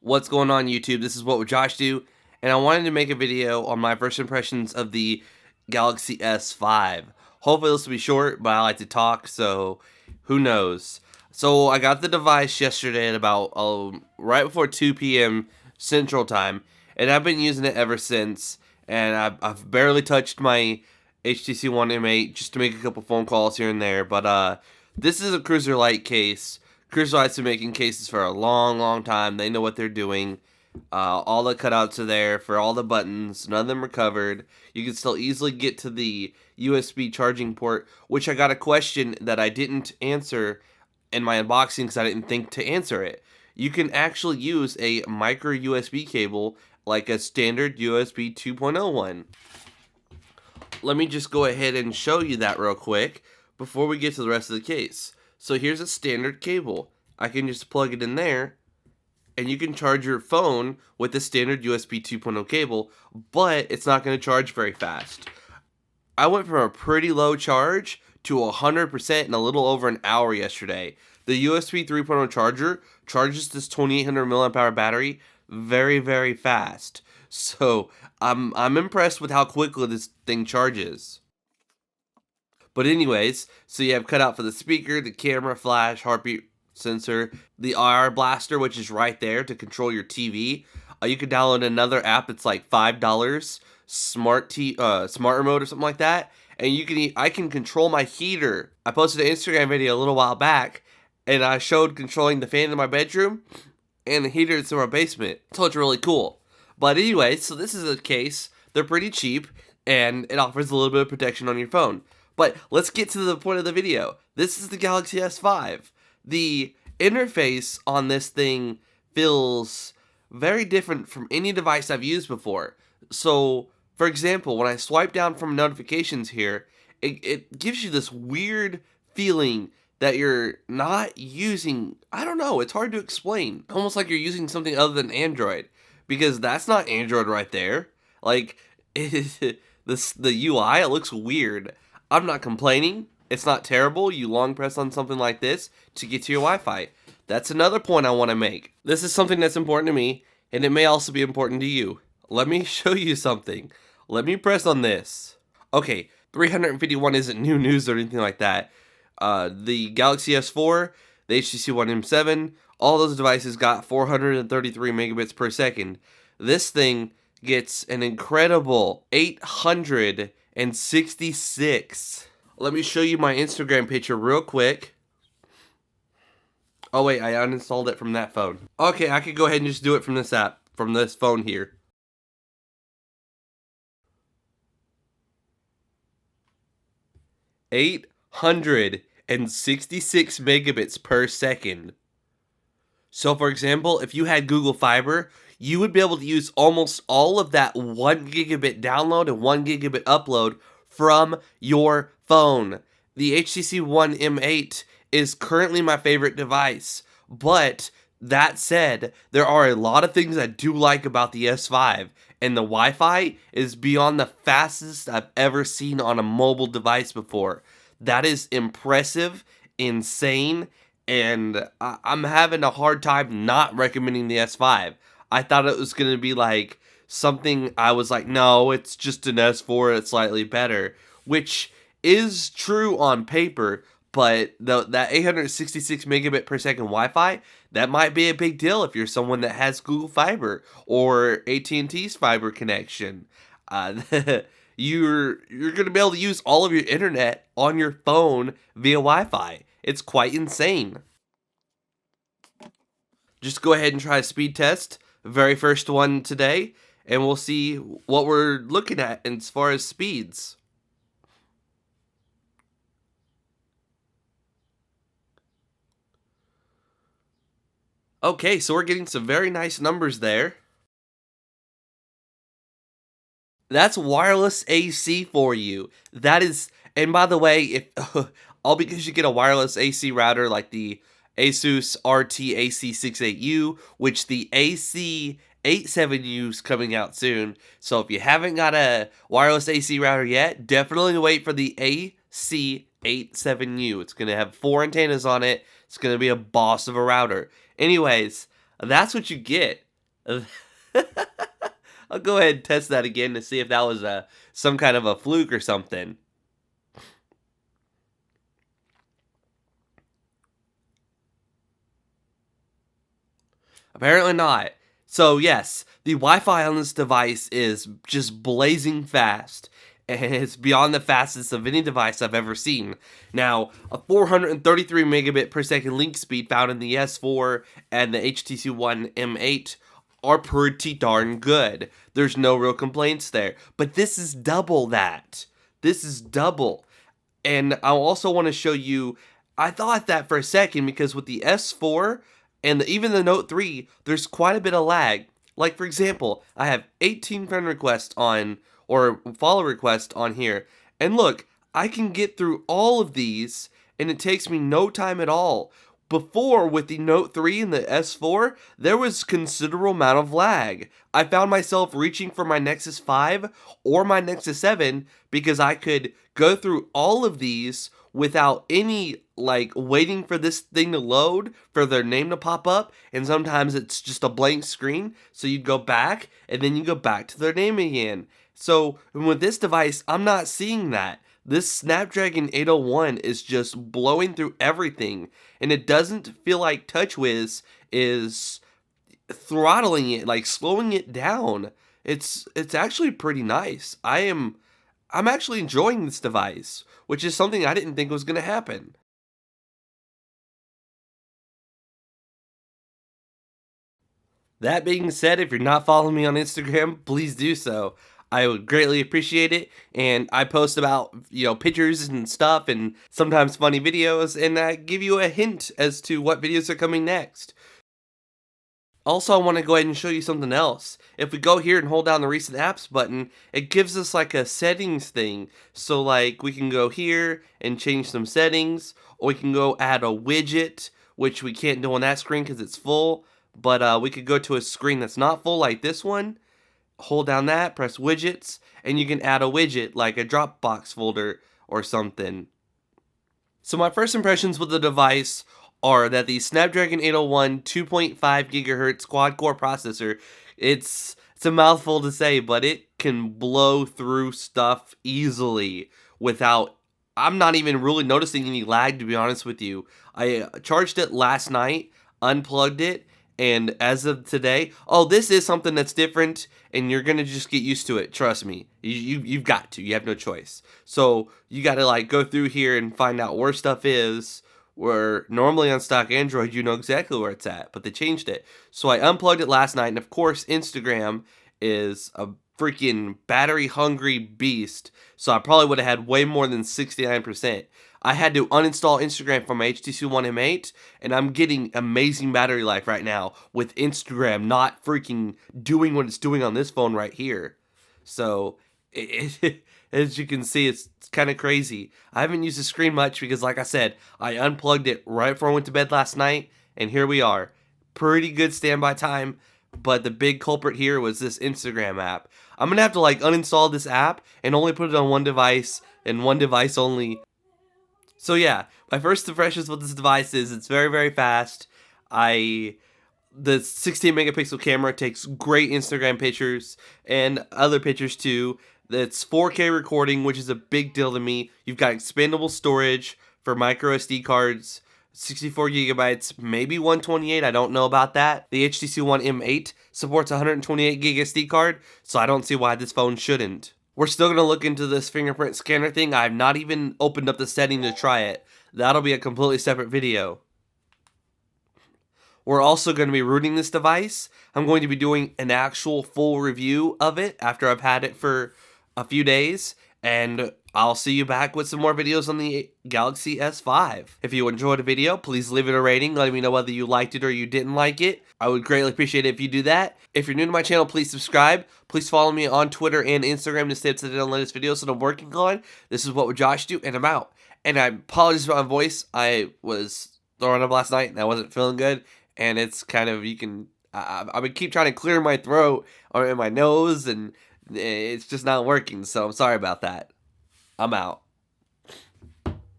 What's going on, YouTube? This is What Would Josh Do? And I wanted to make a video on my first impressions of the Galaxy S5. Hopefully this will be short, but I like to talk, so who knows. So I got the device yesterday at about right before 2 p.m. Central Time, and I've been using it ever since. And I've barely touched my HTC One M8 just to make a couple phone calls here and there. But this is a Cruiser Light case. Cruiser Light's been making cases for a long time. They know what they're doing. All the cutouts are there for all the buttons. None of them are covered. You can still easily get to the USB charging port, which I got a question that I didn't answer in my unboxing because I didn't think to answer it. You can actually use a micro USB cable like a standard USB 2.0 one. Let me just go ahead and show you that real quick before we get to the rest of the case. So here's a standard cable. I can just plug it in there, and you can charge your phone with the standard USB 2.0 cable, but it's not going to charge very fast. I went from a pretty low charge to 100% in a little over an hour yesterday. The USB 3.0 charger charges this 2800 mAh battery very fast. So I'm impressed with how quickly this thing charges. But anyways, so you have cutout for the speaker, the camera, flash, heartbeat sensor, the IR blaster, which is right there to control your TV. You can download another app that's like $5, smart remote or something like that, and I can control my heater. I posted an Instagram video a little while back, and I showed controlling the fan in my bedroom and the heater that's in my basement. So it's really cool. But anyway, so this is a case. They're pretty cheap, and it offers a little bit of protection on your phone. But let's get to the point of the video. This is the Galaxy S5. The interface on this thing feels very different from any device I've used before. So, for example, when I swipe down from notifications here, it gives you this weird feeling that you're not using, I don't know, it's hard to explain. Almost like you're using something other than Android, because that's not Android right there. Like, the UI, it looks weird. I'm not complaining. It's not terrible. You long press on something like this to get to your Wi-Fi. That's another point I want to make. This is something that's important to me, and it may also be important to you. Let me show you something. Let me press on this. Okay, 351 isn't new news or anything like that. The Galaxy S4, the HTC One M8, all those devices got 433 megabits per second. This thing gets an incredible 866. Let me show you my Instagram picture real quick. Oh wait, I uninstalled it from that phone. Okay, I could go ahead and just do it from this app, from this phone here. (866 megabits per second. So for example, if you had Google Fiber, you would be able to use almost all of that 1 gigabit download and 1 gigabit upload from your phone. The HTC One M8 is currently my favorite device, but that said, there are a lot of things I do like about the S5, and the Wi-Fi is beyond the fastest I've ever seen on a mobile device before. That is impressive, insane, and I'm having a hard time not recommending the S5. I thought it was going to be like something I was like, no, it's just an S4, it's slightly better, which is true on paper, but that 866 megabit per second Wi-Fi, that might be a big deal if you're someone that has Google Fiber or AT&T's fiber connection. You're going to be able to use all of your internet on your phone via Wi-Fi. It's quite insane. Just go ahead and try a speed test. Very first one today, and we'll see what we're looking at as far as speeds. Okay, so we're getting some very nice numbers there. That's wireless AC for you. That is, and by the way, if all because you get a wireless AC router like the Asus RT-AC68U, which the AC87U is coming out soon. So if you haven't got a wireless AC router yet, definitely wait for the AC87U. It's going to have 4 antennas on it. It's going to be a boss of a router. Anyways, that's what you get. I'll go ahead and test that again to see if that was some kind of a fluke or something. Apparently not. So yes, the Wi-Fi on this device is just blazing fast, and it's beyond the fastest of any device I've ever seen. Now, a 433 megabit per second link speed found in the S4 and the HTC One M8 are pretty darn good. There's no real complaints there. But this is double that. This is double. And I also want to show you, I thought that for a second because with the S4 and even the Note 3, there's quite a bit of lag. Like, for example, I have 18 friend requests on, or follow requests on here. And look, I can get through all of these, and it takes me no time at all. Before, with the Note 3 and the S4, there was considerable amount of lag. I found myself reaching for my Nexus 5 or my Nexus 7 because I could go through all of these without any, like, waiting for this thing to load, for their name to pop up, and sometimes it's just a blank screen, so you'd go back, and then you go back to their name again. So, with this device, I'm not seeing that. This Snapdragon 801 is just blowing through everything, and it doesn't feel like TouchWiz is throttling it, like slowing it down. It's actually pretty nice. I'm actually enjoying this device, which is something I didn't think was going to happen. That being said, if you're not following me on Instagram, please do so. I would greatly appreciate it, and I post about, pictures and stuff, and sometimes funny videos, and I give you a hint as to what videos are coming next. Also, I want to go ahead and show you something else. If we go here and hold down the recent apps button, it gives us like a settings thing. So like we can go here and change some settings, or we can go add a widget, which we can't do on that screen because it's full. But we could go to a screen that's not full like this one, hold down that, press widgets, and you can add a widget like a Dropbox folder or something. So my first impressions with the device are that the Snapdragon 801 2.5 gigahertz quad-core processor, it's a mouthful to say, but it can blow through stuff easily without, I'm not even really noticing any lag, to be honest with you. I charged it last night, unplugged it, and as of today, oh, this is something that's different, and you're gonna just get used to it. Trust me, you've got to. You have no choice. So you got to like go through here and find out where stuff is. Where normally on stock Android, you know exactly where it's at, but they changed it. So I unplugged it last night, and of course, Instagram is a freaking battery-hungry beast, so I probably would have had way more than 69%. I had to uninstall Instagram from my HTC One M8, and I'm getting amazing battery life right now with Instagram not freaking doing what it's doing on this phone right here. So, as you can see, it's kind of crazy. I haven't used the screen much because, like I said, I unplugged it right before I went to bed last night, and here we are. Pretty good standby time, but the big culprit here was this Instagram app. I'm going to have to, like, uninstall this app and only put it on one device, and one device only. So yeah, my first impressions with this device is it's very, very fast. The 16 megapixel camera takes great Instagram pictures and other pictures too. It's 4K recording, which is a big deal to me. You've got expandable storage for micro SD cards, 64 gigabytes, maybe 128. I don't know about that. The HTC One M8 supports 128 gig SD card, so I don't see why this phone shouldn't. We're still going to look into this fingerprint scanner thing. I've not even opened up the setting to try it. That'll be a completely separate video. We're also going to be rooting this device. I'm going to be doing an actual full review of it after I've had it for a few days. And I'll see you back with some more videos on the Galaxy S5. If you enjoyed the video, please leave it a rating, letting me know whether you liked it or you didn't like it. I would greatly appreciate it if you do that. If you're new to my channel, please subscribe. Please follow me on Twitter and Instagram to stay up to date on the latest videos that I'm working on. This is What Would Josh Do, and I'm out. And I apologize about my voice. I was throwing up last night and I wasn't feeling good. And it's kind of, I would keep trying to clear my throat or in my nose, and it's just not working. So I'm sorry about that. I'm out.